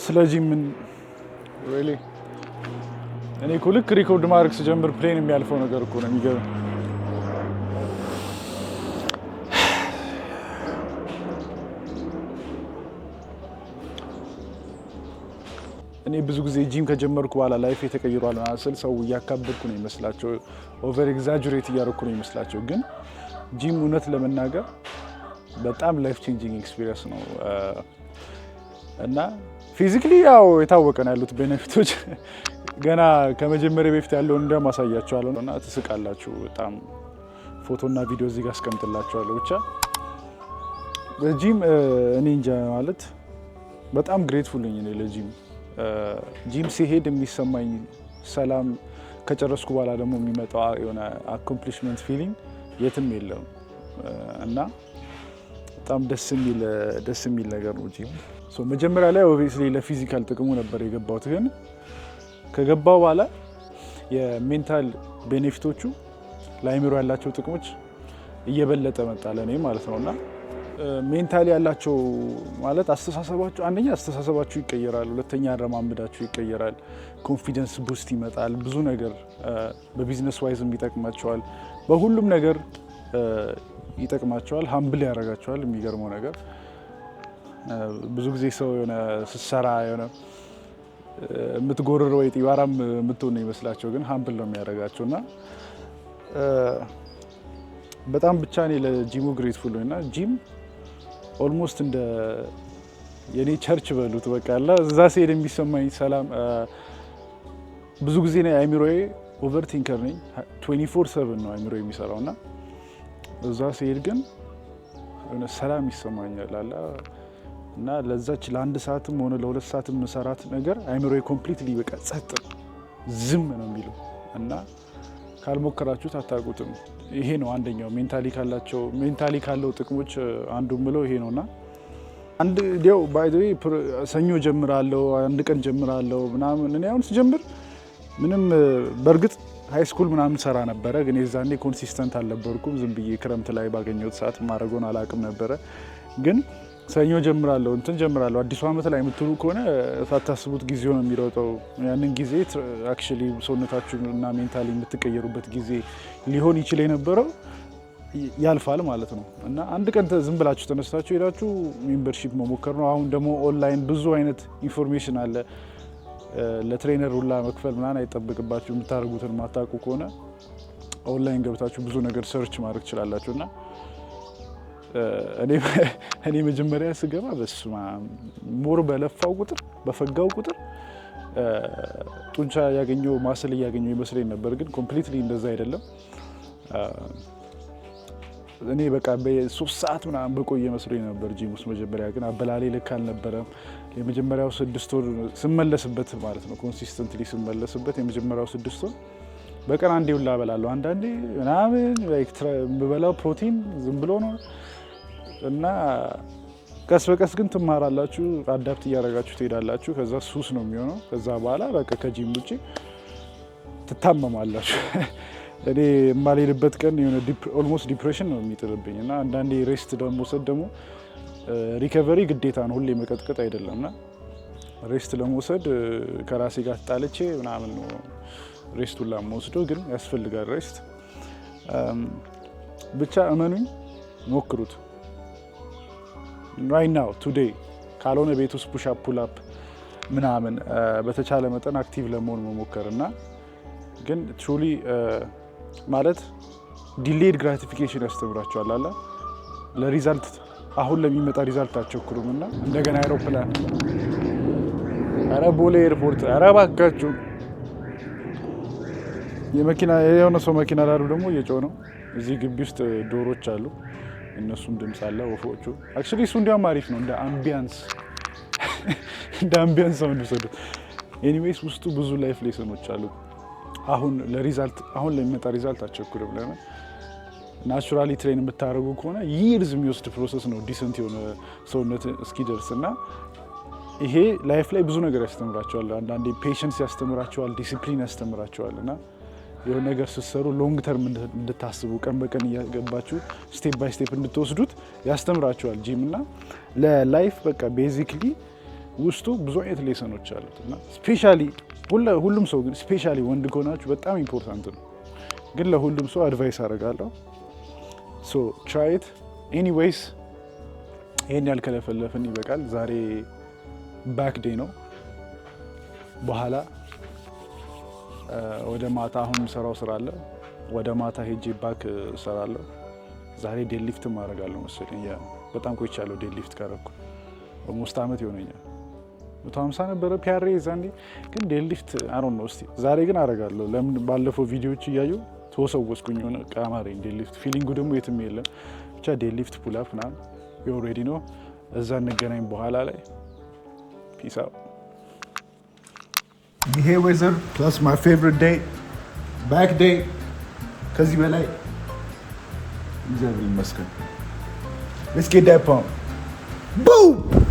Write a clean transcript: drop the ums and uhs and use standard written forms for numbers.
ስለዚህ ምን ሪሊ እኔ እኮ ልክ ሪኮርድ ማድረግ ስጀምር ፕሌን የሚያልፈው ነገር እኮ ነው የሚገርም። እኔ ብዙ ጊዜ ጂም ከጀመርኩ በኋላ ላይፍ የተቀይሯል ማለት ሰው እያካበድኩ ነው ይመስላቸው፣ ኦቨር ኤግዛጀሬት እያደረኩ ነው ይመስላቸው። ግን ጂም እውነት ለመናገር በጣም ላይፍ ቼንጂንግ ኤክስፒሪየንስ ነው እና ፊዚካሊ ያው የታወቀ ነው ያሉት ቤኔፊቶች ገና ከመጀመሪያ በፊት ያለውን እንደማሳያችኋለሁ እና ትስቃላችሁ። በጣም ፎቶና ቪዲዮ እዚህ ጋር አስቀምጥላችኋለሁ። ብቻ በጂም እኔ እንጃ ማለት በጣም ግሬትፉል ነኝ እኔ ለጂም። ጂም ሲሄድ የሚሰማኝ ሰላም ከጨረስኩ በኋላ ደግሞ የሚመጣው የሆነ አኮምፕሊሽመንት ፊሊንግ የትም የለም እና በጣም ደስ የሚል ነገር ነው ጂም። መጀመሪያ ላይ ኦብቪየስሊ ለፊዚካል ጥቅሙ ነበር የገባሁት። ግን ከገባው በኋላ የሜንታል ቤኔፊቶቹ ለአይምሮ ያላቸው ጥቅሞች እየበለጠ መጣ ለኔ ማለት ነውና ሜንታሊ ያላቸው ማለት አስተሳሰባችሁ፣ አንደኛ አስተሳሰባችሁ ይቀየራል፣ ሁለተኛ አረማመዳችሁ ይቀየራል፣ ኮንፊደንስ ቡስት ይመጣል፣ ብዙ ነገር በቢዝነስ ዋይዝም ይጠቅማቸዋል፣ በሁሉም ነገር ይጠቅማቸዋል፣ ሀምብል ያደርጋቸዋል። የሚገርመው ነገር ብዙ ጊዜ ሰው የሆነ ስትሰራ የሆነ የምትጎርረው ወይ ጢባራም የምትሆን ይመስላቸው፣ ግን ሀምብል ነው የሚያደርጋቸው እና በጣም ብቻ እኔ ለጂሙ ግሬትፉል ነኝ እና ጂም ኦልሞስት እንደ የኔ ቸርች በሉት በቃ አለ። እዛ ሲሄድ የሚሰማኝ ሰላም ብዙ ጊዜ ነው። አይሚሮዬ ኦቨር ቲንከር ነኝ፣ 24/7 ነው አይሚሮዬ የሚሰራው እና እዛ ሲሄድ ግን የሆነ ሰላም ይሰማኛል አለ እና ለዛች ለአንድ ሰዓትም ሆነ ለሁለት ሰዓትም መሰራት ነገር አይሚሮዬ ኮምፕሊትሊ በቃ ጸጥ ዝም ነው የሚለው እና ካልሞከራችሁት አታውቁትም። ይሄ ነው አንደኛው ሜንታሊ ካለው ጥቅሞች አንዱ ብለው ይሄ ነውና አንድ ዲው ባይ ዘ ዌይ ሰኞ ጀምራለሁ፣ አንድ ቀን ጀምራለሁ ምናምን። እኔ አሁን ስጀምር ምንም በእርግጥ ሃይ ስኩል ምናምን ሰራ ነበረ፣ ግን የዛኔ ኮንሲስተንት አልነበርኩም። ዝም ብዬ ክረምት ላይ ባገኘሁት ሰዓት ማድረጉን አላውቅም ነበረ። ግን ሰኞ ጀምራለሁ አዲሱ ዓመት ላይ የምትሉ ከሆነ ሳታስቡት ጊዜው ነው የሚሮጠው። ያንን ጊዜ አክቹሊ ሰውነታችሁን እና ሜንታሊ የምትቀየሩበት ጊዜ ሊሆን ይችል የነበረው ያልፋል ማለት ነው እና አንድ ቀን ዝም ብላችሁ ተነስታችሁ ሄዳችሁ ሜምበርሺፕ መሞከር ነው። አሁን ደግሞ ኦንላይን ብዙ አይነት ኢንፎርሜሽን አለ። ለትሬነር ሁላ መክፈል ምናምን አይጠበቅባችሁ። የምታደርጉትን ማታውቁ ከሆነ ኦንላይን ገብታችሁ ብዙ ነገር ሰርች ማድረግ ትችላላችሁ እና እኔ መጀመሪያ ስገባ በስማ ሞር በለፋው ቁጥር በፈጋው ቁጥር ጡንቻ ያገኘው ማስል እያገኘው ይመስለኝ ነበር። ግን ኮምፕሊትሊ እንደዛ አይደለም። እኔ በቃ በ3 ሰዓት ምናምን በቆየ መስሎኝ ነበር ጂም ውስጥ መጀመሪያ። ግን አበላሌ ልክ አልነበረም። የመጀመሪያው 6 ወር ስመለስበት ማለት ነው ኮንሲስተንትሊ ስመለስበት የመጀመሪያው 6 ወር በቀን አንዴ ሁላ እበላለሁ። አንዳንዴ ምናምን የምበላው ፕሮቲን ዝም ብሎ ነው እና ቀስ በቀስ ግን ትማራላችሁ፣ አዳፕት እያደረጋችሁ ትሄዳላችሁ። ከዛ ሱስ ነው የሚሆነው። ከዛ በኋላ በቃ ከጂም ውጭ ትታመማላችሁ። እኔ የማልሄድበት ቀን የሆነ ኦልሞስት ዲፕሬሽን ነው የሚጥልብኝ እና አንዳንዴ ሬስት ለመውሰድ ደግሞ ሪከቨሪ ግዴታ ነው፣ ሁሌ መቀጥቀጥ አይደለም እና ሬስት ለመውሰድ ከራሴ ጋር ተጣልቼ ምናምን ነው ሬስቱን ላመወስደው። ግን ያስፈልጋል ሬስት። ብቻ እመኑኝ፣ ሞክሩት ራይት ናው ቱዴይ። ካልሆነ ቤት ውስጥ ፑሽ አፕ ፑል አፕ ምናምን በተቻለ መጠን አክቲቭ ለመሆን መሞከር እና ግን ትሩሊ ማለት ዲሌድ ግራቲፊኬሽን ያስተምራቸዋል አለ ለሪዛልት አሁን ለሚመጣ ሪዛልት አትቸኩሩም እና እንደገና አይሮፕላን ኧረ ቦሌ ኤርፖርት ኧረ እባካችሁ የመኪና የሆነ ሰው መኪና ዳሩ ደግሞ እየጮህ ነው። እዚህ ግቢ ውስጥ ዶሮች አሉ፣ እነሱም ድምፅ አለ፣ ወፎቹ። አክቹሊ እሱ እንዲያውም አሪፍ ነው እንደ አምቢያንስ ሳውንድ ወሰዱት። ኤኒዌይስ ውስጡ ብዙ ላይፍ ሌሰኖች አሉ። አሁን ለሚመጣ ሪዛልት አትቸኩርም። ለምን ናቹራሊ ትሬን የምታደርጉ ከሆነ ይርዝ የሚወስድ ፕሮሰስ ነው ዲሰንት የሆነ ሰውነት እስኪደርስ እና ይሄ ላይፍ ላይ ብዙ ነገር ያስተምራቸዋል። አንዳንዴ ፔሽንስ ያስተምራቸዋል፣ ዲሲፕሊን ያስተምራቸዋል እና የሆነ ነገር ስትሰሩ ሎንግ ተርም እንድታስቡ ቀን በቀን እያገባችሁ ስቴፕ ባይ ስቴፕ እንድትወስዱት ያስተምራችኋል ጂም እና ለላይፍ በቃ ቤዚክሊ ውስጡ ብዙ አይነት ሌሰኖች አሉት እና ስፔሻሊ ሁሉም ሰው ግን ስፔሻሊ ወንድ ከሆናችሁ በጣም ኢምፖርታንት ነው። ግን ለሁሉም ሰው አድቫይስ አደርጋለሁ። ሶ ትራይ ኢት ኤኒዌይስ። ይሄን ያልከለፈለፍን ይበቃል። ዛሬ ባክ ዴይ ነው። በኋላ ወደ ማታ አሁን የምሰራው ስራ አለ። ወደ ማታ ሄጄ ባክ እሰራለሁ። ዛሬ ዴድሊፍት ማድረጋለሁ መሰለኝ። በጣም ቆይቻለሁ ዴድሊፍት ካረኩ ኦልሞስት አመት ይሆነኛል። 150 ነበረ ፒያሬ ዛኔ። ግን ዴድሊፍት አሮን ነው። እስቲ ዛሬ ግን አደርጋለሁ። ለምን ባለፈው ቪዲዮዎች እያየሁ ተወሰወስኩኝ። ሆነ ቃማሬን ዴድሊፍት ፊሊንጉ ደግሞ የትም የለም። ብቻ ዴድሊፍት ፑል አፕ ምናምን ኦልሬዲ ነው። እዛ እንገናኝ በኋላ ላይ ፒስ አውት። ይሄ ዌዘር ፕላስ ማይ ፌቨሪት ዴይ ባክ ዴይ ከዚህ በላይ እግዚአብሔር ይመስገን። ሌትስ ጌት ዳት ፓምፕ ቡም